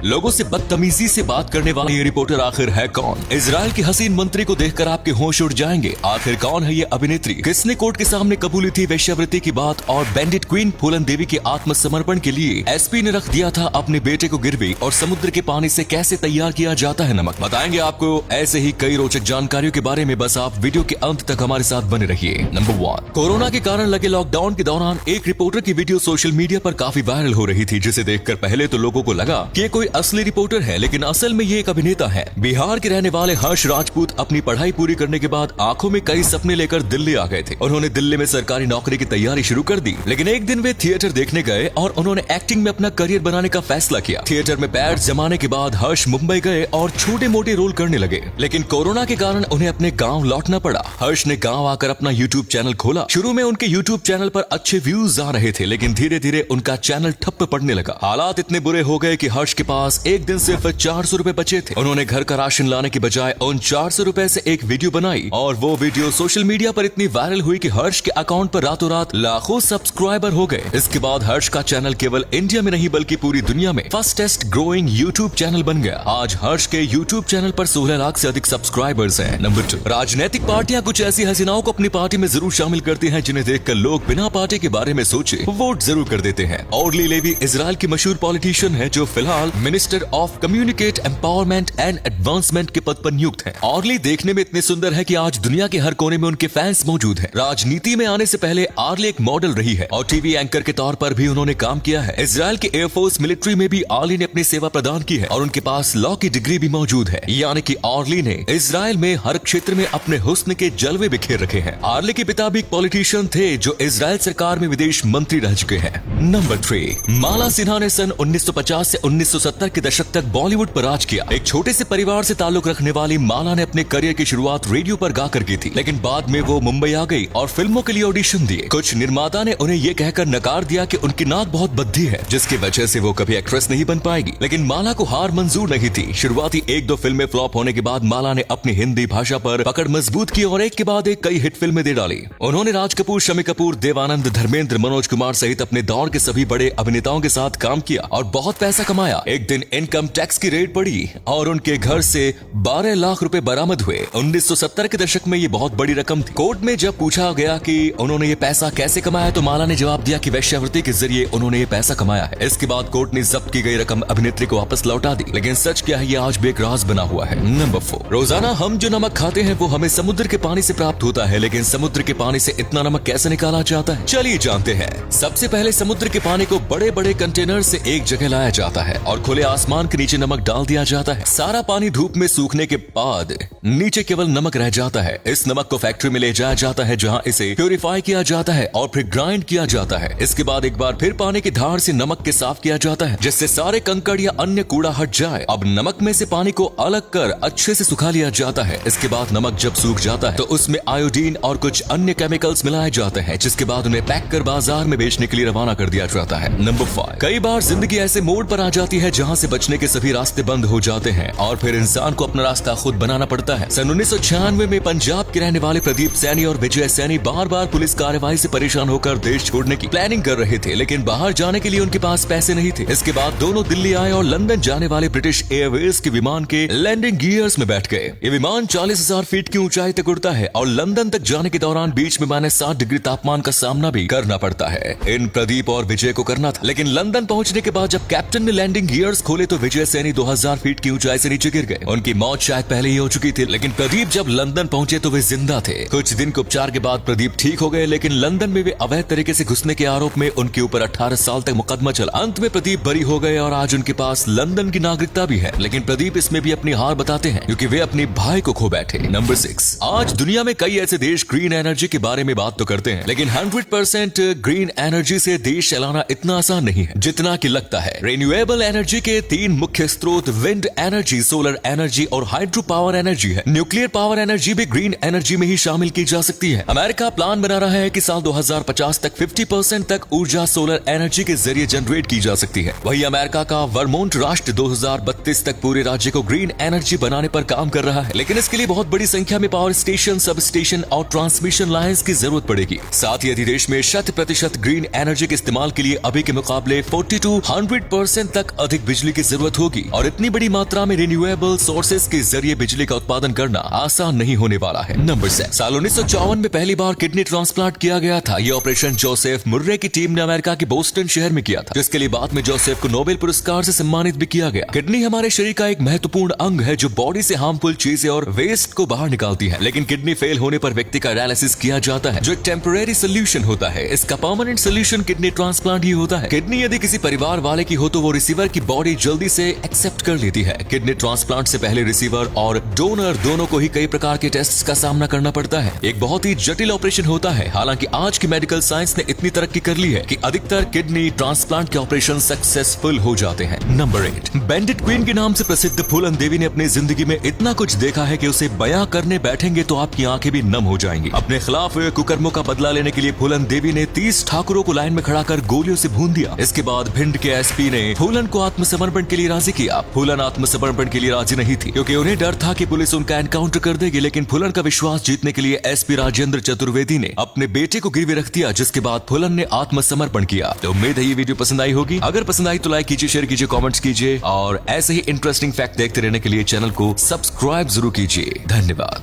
लोगों से बदतमीजी से बात करने वाला ये रिपोर्टर आखिर है कौन? इजराइल की हसीन मंत्री को देखकर आपके होश उड़ जाएंगे। आखिर कौन है ये अभिनेत्री? किसने कोर्ट के सामने कबूली थी वेश्यावृत्ति की बात? और बैंडिट क्वीन फूलन देवी के आत्मसमर्पण के लिए एसपी ने रख दिया था अपने बेटे को गिरवी। और समुद्र के पानी से कैसे तैयार किया जाता है नमक, बताएंगे आपको ऐसे ही कई रोचक जानकारियों के बारे में। बस आप वीडियो के अंत तक हमारे साथ बने रहिए। नंबर 1, कोरोना के कारण लगे लॉकडाउन के दौरान एक रिपोर्टर की वीडियो सोशल मीडिया पर काफी वायरल हो रही थी, जिसे देखकर पहले तो लोगों को लगा कि ये कोई असली रिपोर्टर है, लेकिन असल में ये एक अभिनेता है। बिहार के रहने वाले हर्ष राजपूत अपनी पढ़ाई पूरी करने के बाद आंखों में कई सपने लेकर दिल्ली आ गए थे। उन्होंने दिल्ली में सरकारी नौकरी की तैयारी शुरू कर दी, लेकिन एक दिन वे थिएटर देखने गए और उन्होंने एक्टिंग में अपना करियर बनाने का फैसला किया। थिएटर में पैर जमाने के बाद हर्ष मुंबई गए और छोटे मोटे रोल करने लगे, लेकिन कोरोना के कारण उन्हें अपने गाँव लौटना पड़ा। हर्ष ने गाँव आकर अपना यूट्यूब चैनल खोला। शुरू में उनके यूट्यूब चैनल पर अच्छे व्यूज आ रहे थे, लेकिन धीरे धीरे उनका चैनल ठप्प पड़ने लगा। हालात इतने बुरे हो गए कि हर्ष के पास एक दिन सिर्फ 400 रुपए बचे थे। उन्होंने घर का राशन लाने के बजाय उन 400 रुपए से एक वीडियो बनाई और वो वीडियो सोशल मीडिया पर इतनी वायरल हुई कि हर्ष के अकाउंट पर रातों रात लाखों सब्सक्राइबर हो गए। इसके बाद हर्ष का चैनल केवल इंडिया में नहीं बल्कि पूरी दुनिया में फास्टेस्ट ग्रोइंग यूट्यूब चैनल बन गया। आज हर्ष के यूट्यूब चैनल पर 16 लाख से अधिक सब्सक्राइबर्स हैं। नंबर 2, राजनीतिक पार्टियां कुछ ऐसी हसीनाओं को अपनी पार्टी में जरूर शामिल करती हैं जिन्हें देखकर लोग बिना पार्टी के बारे में सोचे वोट जरूर कर देते हैं। ऑर्ली लेवी इजराइल की मशहूर पॉलिटिशियन है जो फिलहाल minister of communicate empowerment and advancement के पद पर नियुक्त है। ऑर्ली देखने में इतने सुंदर है कि आज दुनिया के हर कोने में उनके फैंस मौजूद हैं। राजनीति में आने से पहले आर्ली एक मॉडल रही है और टीवी एंकर के तौर पर भी उन्होंने काम किया है। इजराइल के एयरफोर्स मिलिट्री में भी आर्ली ने अपनी सेवा प्रदान की है और उनके पास लॉ की डिग्री भी मौजूद है, यानी कि आर्ली ने इजराइल में हर क्षेत्र में अपने हुस्न के जलवे बिखेर रखे हैं। आर्ली के पिता भी एक पॉलिटिशियन थे जो इजराइल सरकार में विदेश मंत्री रह चुके हैं। नंबर 3, माला सिन्हा ने सन 1950 से 1970 के दशक तक बॉलीवुड पर राज किया। एक छोटे से परिवार से ताल्लुक रखने वाली माला ने अपने करियर की शुरुआत रेडियो पर गाकर की थी, लेकिन बाद में वो मुंबई आ गई और फिल्मों के लिए ऑडिशन दिए। कुछ निर्माता ने उन्हें ये कहकर नकार दिया कि उनकी नाक बहुत बद्धी है, जिसकी वजह से वो कभी एक्ट्रेस नहीं बन पाएगी, लेकिन माला को हार मंजूर नहीं थी। शुरुआती 1-2 फिल्में फ्लॉप होने के बाद माला ने अपनी हिंदी भाषा पर पकड़ मजबूत की और एक के बाद एक कई हिट फिल्में दे डाली। उन्होंने राज कपूर, शम्मी कपूर, देवानंद, धर्मेंद्र, मनोज कुमार सहित अपने दौर के सभी बड़े अभिनेताओं के साथ काम किया और बहुत पैसा कमाया। एक दिन इनकम टैक्स की रेड पड़ी और उनके घर से 12 लाख रुपए बरामद हुए। 1970 के दशक में ये बहुत बड़ी रकम थी। कोर्ट में जब पूछा गया कि उन्होंने ये पैसा कैसे कमाया तो माला ने जवाब दिया कि वेश्यावृत्ति के जरिए उन्होंने ये पैसा कमाया है। इसके बाद कोर्ट ने जब्त की गई रकम अभिनेत्री को वापस लौटा दी, लेकिन सच क्या है ये आज भी एक राज बना हुआ है। नंबर 4, रोजाना हम जो नमक खाते हैं वो हमें समुद्र के पानी से प्राप्त होता है, लेकिन समुद्र के पानी से इतना नमक कैसे निकाला जाता है, चलिए जानते हैं। सबसे पहले समुद्र के पानी को बड़े बड़े कंटेनर से एक जगह लाया जाता है और खुले आसमान के नीचे नमक डाल दिया जाता है। सारा पानी धूप में सूखने के बाद नीचे केवल नमक रह जाता है। इस नमक को फैक्ट्री में ले जाया जाता है जहां इसे प्योरीफाई किया जाता है और फिर ग्राइंड किया जाता है। इसके बाद एक बार फिर पानी की धार से नमक के साफ किया जाता है जिससे सारे कंकड़ या अन्य कूड़ा हट जाए। अब नमक में से पानी को अलग कर अच्छे से सुखा लिया जाता है। इसके बाद नमक जब सूख जाता है तो उसमें आयोडीन और कुछ अन्य केमिकल्स मिलाए जाते हैं, जिसके बाद उन्हें पैक कर बाजार में बेचने के लिए रवाना कर दिया जाता है। नंबर 5, कई बार जिंदगी ऐसे मोड़ पर आ जाती है जहां से बचने के सभी रास्ते बंद हो जाते हैं और फिर इंसान को अपना रास्ता खुद बनाना पड़ता है। सन 1996 में पंजाब के रहने वाले प्रदीप सैनी और विजय सैनी बार बार पुलिस कार्रवाई से परेशान होकर देश छोड़ने की प्लानिंग कर रहे थे, लेकिन बाहर जाने के लिए उनके पास पैसे नहीं थे। इसके बाद दोनों दिल्ली आए और लंदन जाने वाले ब्रिटिश एयरवेज के विमान के लैंडिंग गियर्स में बैठ गए। ये विमान 40,000 फीट की ऊंचाई तक उड़ता है और लंदन तक जाने के दौरान बीच में -7 डिग्री तापमान का सामना भी करना पड़ता है। इन प्रदीप और विजय को करना था, लेकिन लंदन पहुंचने के बाद जब कैप्टन ने लैंडिंग गियर्स खोले तो विजय सैनी 2000 फीट की ऊंचाई से नीचे गिर गए। उनकी मौत शायद पहले ही हो चुकी थी, लेकिन प्रदीप जब लंदन पहुंचे तो वे जिंदा थे। कुछ दिन के उपचार के बाद प्रदीप ठीक हो गए, लेकिन लंदन में वे अवैध तरीके से घुसने के आरोप में उनके ऊपर 18 साल तक मुकदमा चला। अंत में प्रदीप बरी हो गए और आज उनके पास लंदन की नागरिकता भी है, लेकिन प्रदीप इसमें भी अपनी हार बताते हैं क्योंकि वे अपने भाई को खो बैठे। नंबर 6, आज दुनिया में कई ऐसे देश ग्रीन एनर्जी के बारे में बात तो करते हैं, लेकिन 100% ग्रीन एनर्जी से देश चलाना इतना आसान नहीं है जितना कि लगता है। रिन्यूएबल एनर्जी के 3 मुख्य स्रोत विंड एनर्जी, सोलर एनर्जी और हाइड्रो पावर एनर्जी है। न्यूक्लियर पावर एनर्जी भी ग्रीन एनर्जी में ही शामिल की जा सकती है। अमेरिका प्लान बना रहा है कि साल 2050 तक 50% तक ऊर्जा सोलर एनर्जी के जरिए जनरेट की जा सकती है। वहीं अमेरिका का वर्मोंट राष्ट्र 2032 तक पूरे राज्य को ग्रीन एनर्जी बनाने पर काम कर रहा है, लेकिन इसके लिए बहुत बड़ी संख्या में पावर स्टेशन, सब स्टेशन और ट्रांसमिशन लाइन्स की जरूरत पड़ेगी। साथ ही यदि देश में 100% ग्रीन एनर्जी के इस्तेमाल के लिए अभी के मुकाबले 40 to 100% तक अधिक बिजली की जरूरत होगी और इतनी बड़ी मात्रा में रिन्यूएबल सोर्सेज के जरिए बिजली का उत्पादन करना आसान नहीं होने वाला है। नंबर 6, साल 1954 में पहली बार किडनी ट्रांसप्लांट किया गया था। यह ऑपरेशन जोसेफ मुर्रे की टीम ने अमेरिका के बोस्टन शहर में किया था, जिसके लिए बाद में जोसेफ को नोबेल पुरस्कार से सम्मानित भी किया गया। किडनी हमारे शरीर का एक महत्वपूर्ण अंग है जो बॉडी से हार्मफुल चीजें और वेस्ट को बाहर निकालती है। लेकिन किडनी फेल होने पर व्यक्ति का डायलिसिस किया जाता है, जो एक टेम्परेरी सोल्यूशन होता है। इसका परमानेंट सोल्यूशन किडनी ट्रांसप्लांट ही होता है। किडनी यदि किसी परिवार वाले की हो तो वो रिसीवर की बॉडी जल्दी से एक्सेप्ट कर लेती है। किडनी ट्रांसप्लांट से पहले रिसीवर और डोनर दोनों को ही कई प्रकार के टेस्ट का सामना करना पड़ता है। एक बहुत ही जटिल ऑपरेशन होता है। हालांकि आज की मेडिकल साइंस ने इतनी तरक्की कर ली है कि अधिकतर किडनी ट्रांसप्लांट के ऑपरेशन सक्सेसफुल हो जाते हैं। नंबर 8, बेंडिट क्वीन के नाम से प्रसिद्ध फूलन देवी ने अपनी जिंदगी में इतना कुछ देखा है कि उसे बयां करने बैठेंगे तो आपकी आंखें भी नम हो जाएंगी। अपने खिलाफ हुए कुकर्मों का बदला लेने के लिए फूलन देवी ने 30 ठाकुरों को लाइन में खड़ा कर गोलियों से भून दिया। इसके बाद भिंड के एसपी ने फूलन को आत्मसमर्पण के लिए राजी किया। फूलन आत्मसमर्पण के लिए राजी नहीं थी क्योंकि उन्हें डर था कि पुलिस उनका एनकाउंटर कर देगी। लेकिन फूलन का विश्वास जीतने के लिए एसपी राजेंद्र चतुर्वेदी ने अपने बेटे को गिरवी रख दिया, जिसके बाद फूलन ने आत्मसमर्पण किया। तो उम्मीद है ये वीडियो पसंद आई होगी। अगर पसंद आई तो लाइक कीजिए, शेयर कीजिए, कमेंट्स कीजिए और ऐसे ही इंटरेस्टिंग फैक्ट देखते रहने के लिए चैनल को सब्सक्राइब जरूर कीजिए। धन्यवाद।